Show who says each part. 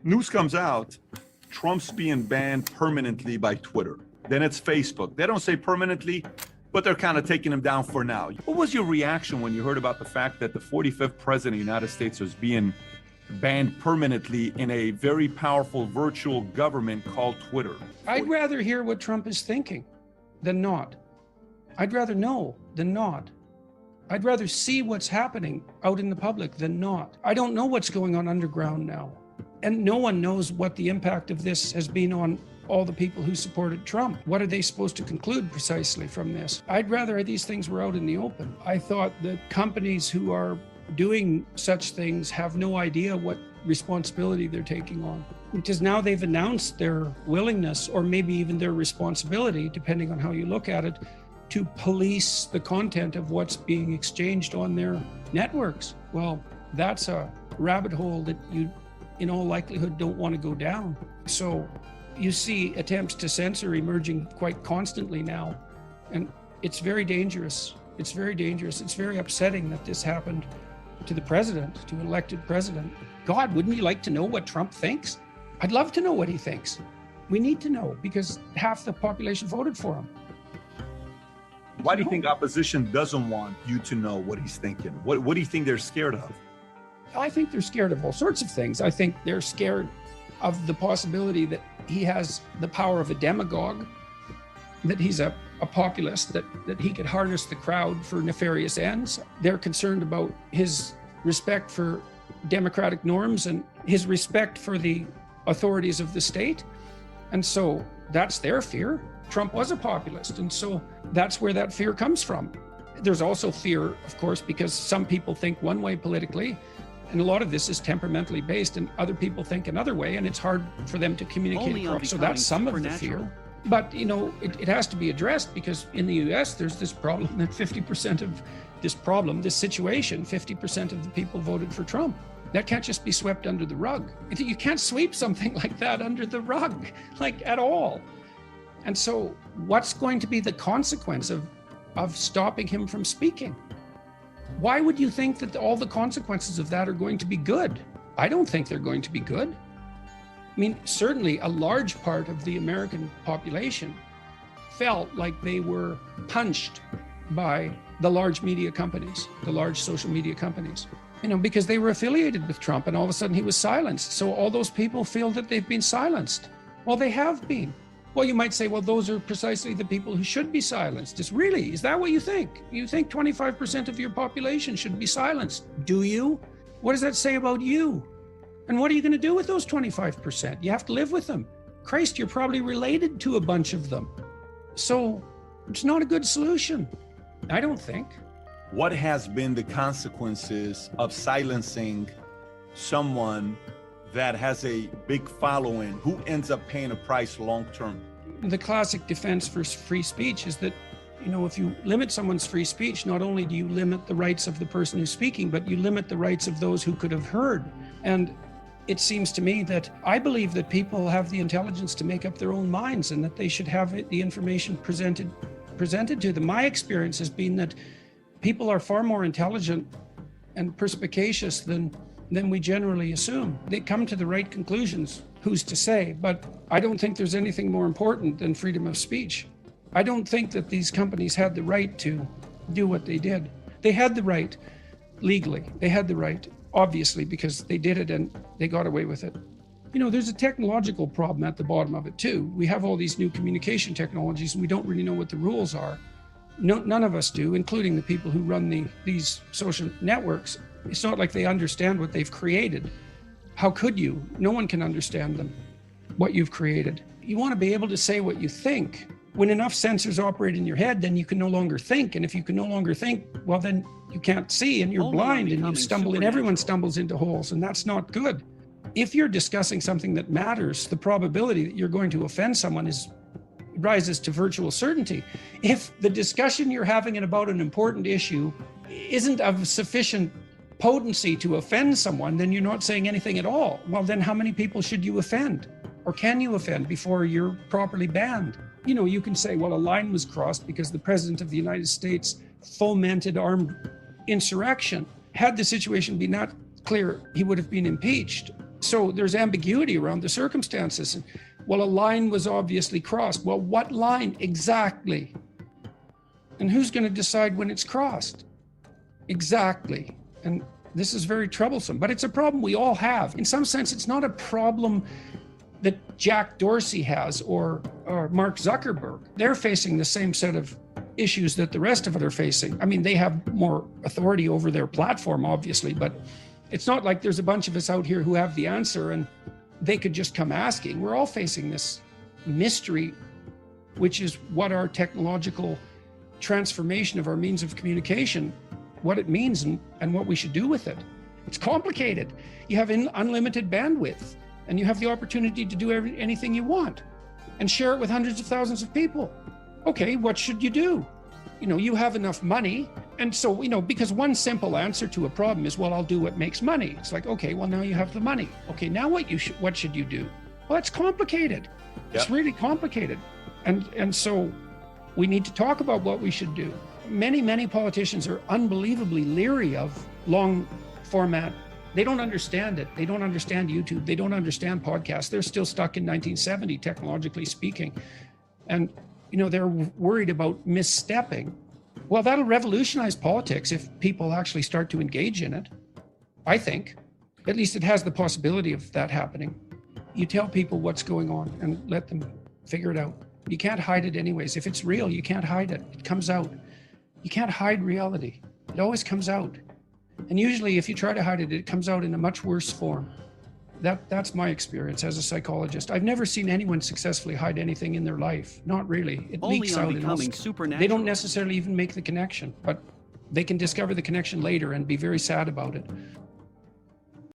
Speaker 1: news comes out, Trump's being banned permanently by Twitter. Then it's Facebook. They don't say permanently, but they're kind of taking him down for now. What was your reaction when you heard about the fact that the 45th president of the United States was being banned permanently in a very powerful virtual government called Twitter?
Speaker 2: I'd rather hear what Trump is thinking than not. I'd rather know than not. I'd rather see what's happening out in the public than not. I don't know what's going on underground now. And no one knows what the impact of this has been on all the people who supported Trump. What are they supposed to conclude precisely from this? I'd rather these things were out in the open. I thought that companies who are doing such things have no idea what responsibility they're taking on. Because now they've announced their willingness, or maybe even their responsibility, depending on how you look at it, to police the content of what's being exchanged on their networks. Well, that's a rabbit hole that you, in all likelihood, don't want to go down. So you see attempts to censor emerging quite constantly now, and it's very dangerous. It's very dangerous. It's very upsetting that this happened to the president, to an elected president. God, wouldn't you like to know what Trump thinks? I'd love to know what he thinks. We need to know, because half the population voted for him.
Speaker 1: Why do you think opposition doesn't want you to know what he's thinking? What do you think they're scared of?
Speaker 2: I think they're scared of all sorts of things. I think they're scared of the possibility that he has the power of a demagogue, that he's a populist, that he could harness the crowd for nefarious ends. They're concerned about his respect for democratic norms and his respect for the authorities of the state. And so that's their fear. Trump was a populist, and so that's where that fear comes from. There's also fear, of course, because some people think one way politically, and a lot of this is temperamentally based, and other people think another way, and it's hard for them to communicate across. So that's some of the fear. But, you know, it has to be addressed, because in the US, there's this problem that 50% of this situation, 50% of the people voted for Trump. That can't just be swept under the rug. You can't sweep something like that under the rug, like at all. And so what's going to be the consequence of stopping him from speaking? Why would you think that all the consequences of that are going to be good? I don't think they're going to be good. I mean, certainly a large part of the American population felt like they were punched by the large media companies, the large social media companies, because they were affiliated with Trump, and all of a sudden he was silenced. So all those people feel that they've been silenced. Well, they have been. Well, you might say, well, those are precisely the people who should be silenced. Is that what you think? You think 25% of your population should be silenced? Do you? What does that say about you? And what are you going to do with those 25%? You have to live with them. Christ, you're probably related to a bunch of them. So it's not a good solution, I don't think.
Speaker 1: What has been the consequences of silencing someone that has a big following? Who ends up paying a price long term?
Speaker 2: The classic defense for free speech is that, if you limit someone's free speech, not only do you limit the rights of the person who's speaking, but you limit the rights of those who could have heard. And it seems to me that I believe that people have the intelligence to make up their own minds, and that they should have the information presented to them. My experience has been that people are far more intelligent and perspicacious than we generally assume. They come to the right conclusions, who's to say, but I don't think there's anything more important than freedom of speech. I don't think that these companies had the right to do what they did. They had the right legally. They had the right, obviously, because they did it and they got away with it. There's a technological problem at the bottom of it too. We have all these new communication technologies and we don't really know what the rules are. None of us do, including the people who run these social networks. It's not like they understand what they've created. How could you? No one can understand them, what you've created. You want to be able to say what you think. When enough sensors operate in your head, then you can no longer think. And if you can no longer think, well, then you can't see and you're blind and you stumble, and everyone stumbles into holes, and that's not good. If you're discussing something that matters, the probability that you're going to offend someone rises to virtual certainty. If the discussion you're having about an important issue isn't of sufficient potency to offend someone, then you're not saying anything at all. Well, then how many people should you offend? Or can you offend before you're properly banned? You can say, well, a line was crossed because the President of the United States fomented armed insurrection. Had the situation been not clear, he would have been impeached. So there's ambiguity around the circumstances. Well, a line was obviously crossed. Well, what line exactly? And who's going to decide when it's crossed? Exactly. And this is very troublesome, but it's a problem we all have. In some sense, it's not a problem that Jack Dorsey has or Mark Zuckerberg. They're facing the same set of issues that the rest of it are facing. I mean, they have more authority over their platform, obviously, but it's not like there's a bunch of us out here who have the answer and they could just come asking. We're all facing this mystery, which is what our technological transformation of our means of communication, what it means and what we should do with it. It's complicated. You have unlimited bandwidth and you have the opportunity to do anything you want and share it with hundreds of thousands of people. Okay, what should you do? You have enough money. And so, because one simple answer to a problem is, well, I'll do what makes money. It's like, okay, well, now you have the money. Okay, now what should you do? Well, it's complicated. Yep. It's really complicated. And so we need to talk about what we should do. Many politicians are unbelievably leery of long format. They don't understand it. They don't understand YouTube. They don't understand podcasts. They're still stuck in 1970, technologically speaking. And, they're worried about misstepping. Well, that'll revolutionize politics if people actually start to engage in it. I think, at least it has the possibility of that happening. You tell people what's going on and let them figure it out. You can't hide it anyways. If it's real, you can't hide it. It comes out. You can't hide reality. It always comes out. And usually if you try to hide it, it comes out in a much worse form. That's my experience as a psychologist. I've never seen anyone successfully hide anything in their life. Not really. It leaks out. They don't necessarily even make the connection, but they can discover the connection later and be very sad about it.